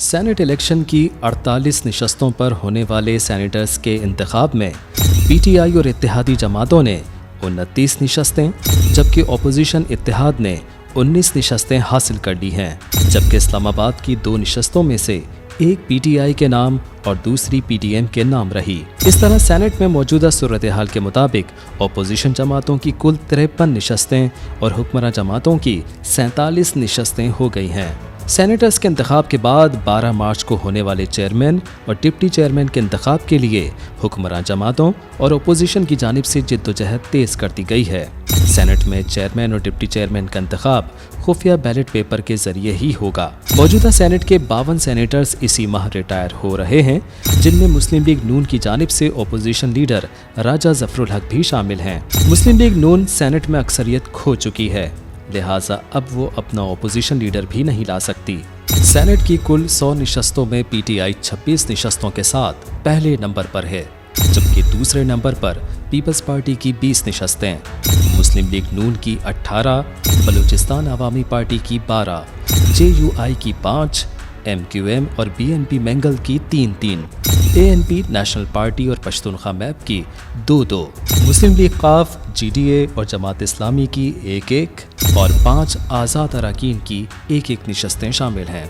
Senate election की 48 निशस्तों पर होने वाले सेनेटर्स के इंतखाब में पीटीआई और इत्तेहादी जमातों ने 29 निशस्तें, जबकि अपोजिशन इत्तेहाद ने 19 निशस्तें हासिल कर ली हैं, जबकि इस्लामाबाद की 2 निशस्तों में से एक पीटीआई के नाम और दूसरी पीडीएम के नाम रही। इस तरह सेनेट में मौजूदा सूरत हाल के मुताबिक अपोजिशन जमातों की कुल 53 निशस्तें और हुक्मरान जमातों की 47 निशस्तें हो गई हैं। सेनेटर्स के इंतखाब के बाद 12 मार्च को होने वाले चेयरमैन और डिप्टी चेयरमैन के इंतखाब के लिए हुक्मरान जमातों और अपोजिशन की जानिब से जिद्दोजहद तेज कर दी गई है। सेनेट में चेयरमैन और डिप्टी चेयरमैन का इंतखाब खुफिया बैलेट पेपर के जरिए ही होगा। मौजूदा सेनेट के 52 सेनेटर्स इसी माह रिटायर हो रहे हैं, जिनमें मुस्लिम लीग नून की जानिब से अपोजिशन लीडर राजा जफरुल हक भी शामिल हैं। मुस्लिम लीग नून सेनेट में अक्सरियत खो चुकी है, लिहाजा अब वो अपना अपोजिशन लीडर भी नहीं ला सकती। सेनेट की कुल 100 निशस्तों में पीटीआई 26 निशस्तों के साथ पहले नंबर पर है, जबकि दूसरे नंबर पर पीपल्स पार्टी की 20 निशस्तें, मुस्लिम लीग नून की 18, बलूचिस्तान अवामी पार्टी की 12, जेयूआई की 5, एमक्यूएम और बीएनपी मैंगल की 3-3, एएनपी नेशनल पार्टी और पश्तूनख्वा मैप की 2-2, मुस्लिम लीग काफ, जीडीए और जमात इस्लामी की 1-1 और 5 आज़ाद अरकान की 1-1 निशस्तें शामिल हैं।